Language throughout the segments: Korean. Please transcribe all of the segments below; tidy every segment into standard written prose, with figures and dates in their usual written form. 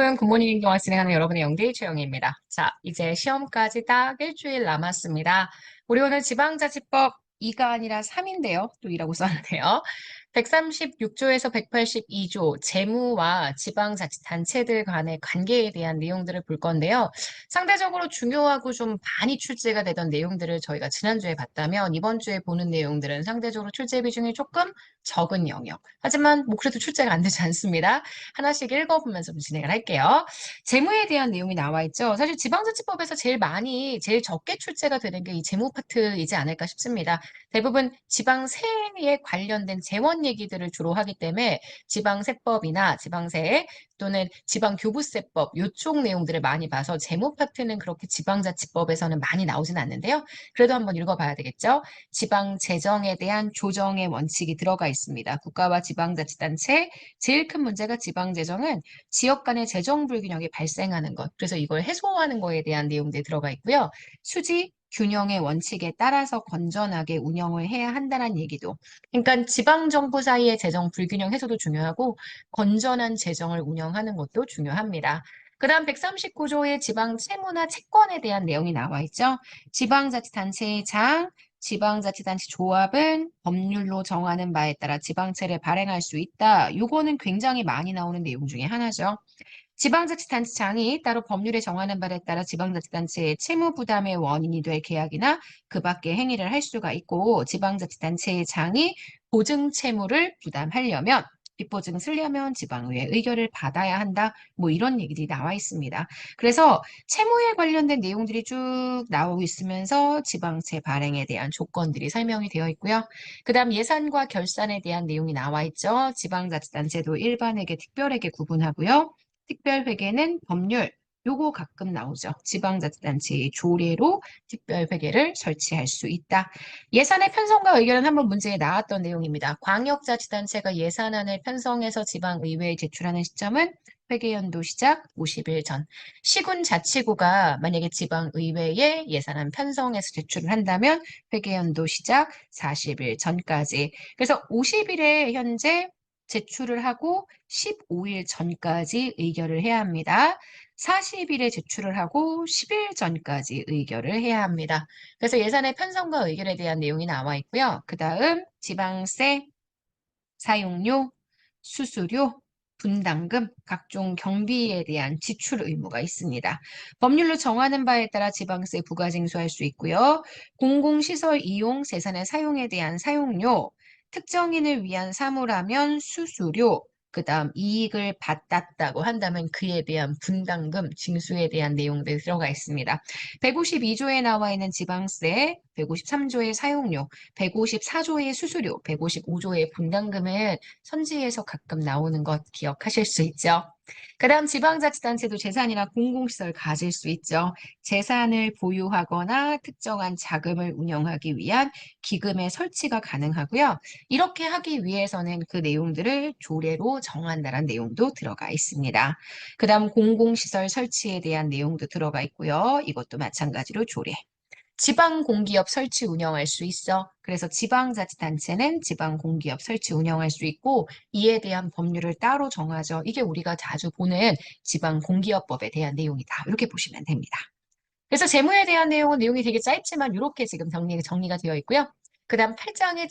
여러분, 굿모닝 행동학 진행하는 여러분의 영디 최영희입니다. 자, 이제 시험까지 딱 일주일 남았습니다. 우리 오늘 지방자치법 2가 아니라 3인데요. 또 2라고 썼는데요. 136조에서 182조 재무와 지방자치단체들 간의 관계에 대한 내용들을 볼 건데요. 상대적으로 중요하고 좀 많이 출제가 되던 내용들을 저희가 지난주에 봤다면 이번 주에 보는 내용들은 상대적으로 출제 비중이 조금 적은 영역. 하지만 뭐 그래도 출제가 안 되지 않습니다. 하나씩 읽어보면서 좀 진행을 할게요. 재무에 대한 내용이 나와 있죠. 사실 지방자치법에서 제일 적게 출제가 되는 게 이 재무 파트이지 않을까 싶습니다. 대부분 지방세에 관련된 재원 얘기들을 주로 하기 때문에 지방세법이나 지방세 또는 지방교부세법 요쪽 내용들을 많이 봐서 재무 파트는 그렇게 지방자치법에서는 많이 나오진 않는데요. 그래도 한번 읽어봐야 되겠죠. 지방재정에 대한 조정의 원칙이 들어가 있습니다. 국가와 지방자치단체 제일 큰 문제가 지방재정은 지역 간의 재정 불균형이 발생하는 것. 그래서 이걸 해소하는 거에 대한 내용들이 들어가 있고요. 수지 균형의 원칙에 따라서 건전하게 운영을 해야 한다는 얘기도. 그러니까 지방정부 사이의 재정 불균형 해소도 중요하고 건전한 재정을 운영하는 것도 중요합니다. 그다음 139조의 지방 채무나 채권에 대한 내용이 나와 있죠. 지방자치단체의 장, 지방자치단체 조합은 법률로 정하는 바에 따라 지방채를 발행할 수 있다. 요거는 굉장히 많이 나오는 내용 중에 하나죠. 지방자치단체장이 따로 법률에 정하는 바에 따라 지방자치단체의 채무 부담의 원인이 될 계약이나 그 밖의 행위를 할 수가 있고 지방자치단체의 장이 보증 채무를 부담하려면 빚보증을 쓰려면 지방의회 의결을 받아야 한다. 뭐 이런 얘기들이 나와 있습니다. 그래서 채무에 관련된 내용들이 쭉 나오고 있으면서 지방채 발행에 대한 조건들이 설명이 되어 있고요. 그다음 예산과 결산에 대한 내용이 나와 있죠. 지방자치단체도 일반회계, 특별회계 구분하고요. 특별회계는 법률, 요거 가끔 나오죠. 지방자치단체의 조례로 특별회계를 설치할 수 있다. 예산의 편성과 의결은 한번 문제에 나왔던 내용입니다. 광역자치단체가 예산안을 편성해서 지방의회에 제출하는 시점은 회계연도 시작 50일 전. 시군자치구가 만약에 지방의회에 예산안 편성해서 제출을 한다면 회계연도 시작 40일 전까지. 그래서 50일에 현재 제출을 하고 15일 전까지 의결을 해야 합니다. 40일에 제출을 하고 10일 전까지 의결을 해야 합니다. 그래서 예산의 편성과 의결에 대한 내용이 나와 있고요. 그 다음 지방세, 사용료, 수수료, 분담금, 각종 경비에 대한 지출 의무가 있습니다. 법률로 정하는 바에 따라 지방세 부과 징수할 수 있고요. 공공시설 이용, 재산의 사용에 대한 사용료, 특정인을 위한 사무라면 수수료, 그 다음 이익을 받았다고 한다면 그에 대한 분담금, 징수에 대한 내용들이 들어가 있습니다. 152조에 나와 있는 지방세, 153조의 사용료, 154조의 수수료, 155조의 분담금은 선지에서 가끔 나오는 것 기억하실 수 있죠. 그 다음 지방자치단체도 재산이나 공공시설 가질 수 있죠. 재산을 보유하거나 특정한 자금을 운영하기 위한 기금의 설치가 가능하고요. 이렇게 하기 위해서는 그 내용들을 조례로 정한다는 내용도 들어가 있습니다. 그 다음 공공시설 설치에 대한 내용도 들어가 있고요. 이것도 마찬가지로 조례. 지방공기업 설치 운영할 수 있어. 그래서 지방자치단체는 지방공기업 설치 운영할 수 있고 이에 대한 법률을 따로 정하죠. 이게 우리가 자주 보는 지방공기업법에 대한 내용이다. 이렇게 보시면 됩니다. 그래서 재무에 대한 내용은 내용이 되게 짧지만 이렇게 지금 정리가 되어 있고요. 그다음 8장의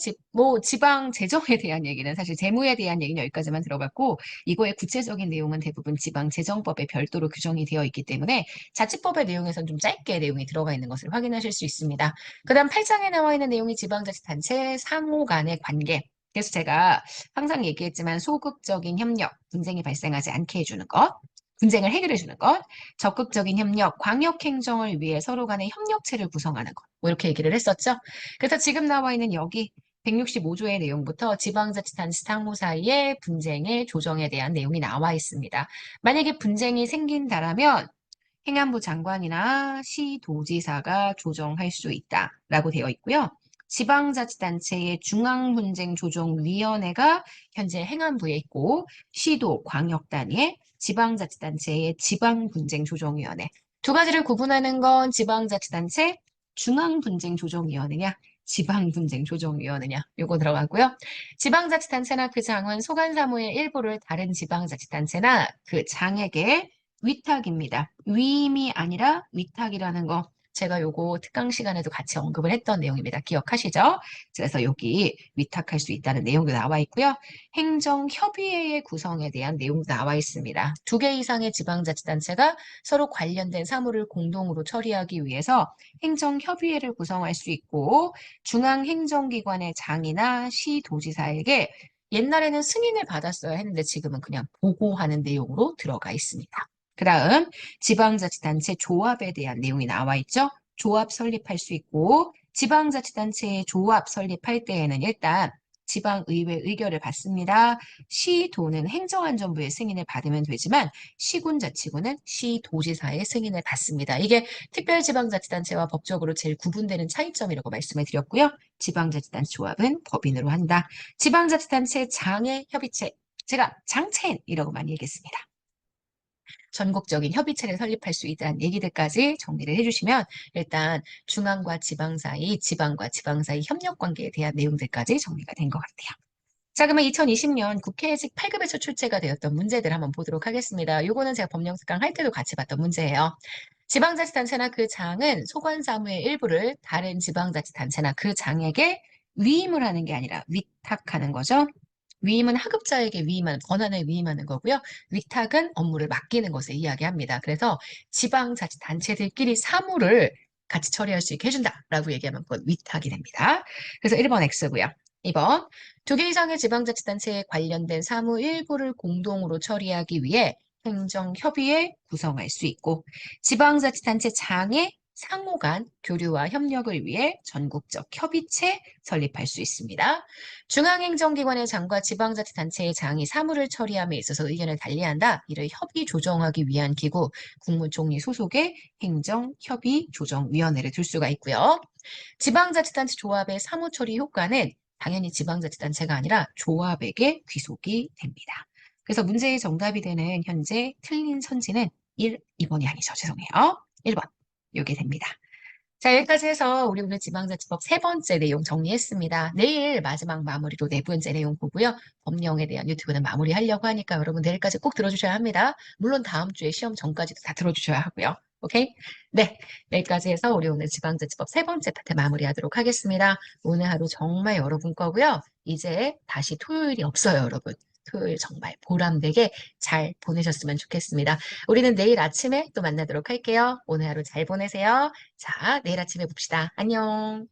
지방 재정에 대한 얘기는 사실 재무에 대한 얘기는 여기까지만 들어봤고 이거의 구체적인 내용은 대부분 지방 재정법에 별도로 규정이 되어 있기 때문에 자치법의 내용에서는 좀 짧게 내용이 들어가 있는 것을 확인하실 수 있습니다. 그다음 8장에 나와 있는 내용이 지방자치단체 상호 간의 관계. 그래서 제가 항상 얘기했지만 소극적인 협력, 분쟁이 발생하지 않게 해주는 것, 분쟁을 해결해 주는 것, 적극적인 협력, 광역 행정을 위해 서로 간의 협력체를 구성하는 것. 뭐 이렇게 얘기를 했었죠. 그래서 지금 나와 있는 여기 165조의 내용부터 지방자치단체 상호 사이의 분쟁의 조정에 대한 내용이 나와 있습니다. 만약에 분쟁이 생긴다라면 행안부 장관이나 시도지사가 조정할 수 있다라고 되어 있고요. 지방자치단체의 중앙분쟁조정위원회가 현재 행안부에 있고 시도, 광역 단위의 지방자치단체의 지방분쟁조정위원회. 두 가지를 구분하는 건 지방자치단체 중앙분쟁조정위원회냐, 지방분쟁조정위원회냐, 요거 들어가고요. 지방자치단체나 그 장은 소관사무의 일부를 다른 지방자치단체나 그 장에게 위탁입니다. 위임이 아니라 위탁이라는 거. 제가 요거 특강 시간에도 같이 언급을 했던 내용입니다. 기억하시죠? 그래서 여기 위탁할 수 있다는 내용도 나와 있고요. 행정협의회의 구성에 대한 내용도 나와 있습니다. 2개 이상의 지방자치단체가 서로 관련된 사무를 공동으로 처리하기 위해서 행정협의회를 구성할 수 있고 중앙행정기관의 장이나 시도지사에게 옛날에는 승인을 받았어야 했는데 지금은 그냥 보고하는 내용으로 들어가 있습니다. 그 다음 지방자치단체 조합에 대한 내용이 나와 있죠. 조합 설립할 수 있고 지방자치단체의 조합 설립할 때에는 일단 지방의회 의결을 받습니다. 시도는 행정안전부의 승인을 받으면 되지만 시군자치구는 시도지사의 승인을 받습니다. 이게 특별지방자치단체와 법적으로 제일 구분되는 차이점이라고 말씀을 드렸고요. 지방자치단체 조합은 법인으로 한다. 지방자치단체 장애 협의체, 제가 장첸이라고 많이 얘기했습니다. 전국적인 협의체를 설립할 수 있다는 얘기들까지 정리를 해주시면 일단 중앙과 지방 사이, 지방과 지방 사이 협력 관계에 대한 내용들까지 정리가 된 것 같아요. 자, 그러면 2020년 국회직 8급에서 출제가 되었던 문제들 한번 보도록 하겠습니다. 요거는 제가 법령특강 할 때도 같이 봤던 문제예요. 지방자치단체나 그 장은 소관사무의 일부를 다른 지방자치단체나 그 장에게 위임을 하는 게 아니라 위탁하는 거죠. 위임은 하급자에게 위임하는, 권한을 위임하는 거고요. 위탁은 업무를 맡기는 것을 이야기합니다. 그래서 지방자치단체들끼리 사무를 같이 처리할 수 있게 해준다라고 얘기하면 그건 위탁이 됩니다. 그래서 1번 X고요. 2번, 2개 이상의 지방자치단체에 관련된 사무 일부를 공동으로 처리하기 위해 행정협의회 구성할 수 있고 지방자치단체 장의 상호 간 교류와 협력을 위해 전국적 협의체 설립할 수 있습니다. 중앙행정기관의 장과 지방자치단체의 장이 사무를 처리함에 있어서 의견을 달리한다. 이를 협의 조정하기 위한 기구, 국무총리 소속의 행정협의조정위원회를 둘 수가 있고요. 지방자치단체 조합의 사무처리 효과는 당연히 지방자치단체가 아니라 조합에게 귀속이 됩니다. 그래서 문제의 정답이 되는 현재 틀린 선지는 1, 2번이 아니죠. 죄송해요. 1번. 이게 됩니다. 자, 여기까지 해서 우리 오늘 지방자치법 3번째 내용 정리했습니다. 내일 마지막 마무리로 4번째 내용 보고요. 법령에 대한 유튜브는 마무리하려고 하니까 여러분 내일까지 꼭 들어주셔야 합니다. 물론 다음 주에 시험 전까지도 다 들어주셔야 하고요. 오케이? 네, 내일까지 해서 우리 오늘 지방자치법 3번째 파트 마무리하도록 하겠습니다. 오늘 하루 정말 여러분 거고요. 이제 다시 토요일이 없어요, 여러분. 토요일 정말 보람되게 잘 보내셨으면 좋겠습니다. 우리는 내일 아침에 또 만나도록 할게요. 오늘 하루 잘 보내세요. 자, 내일 아침에 봅시다. 안녕.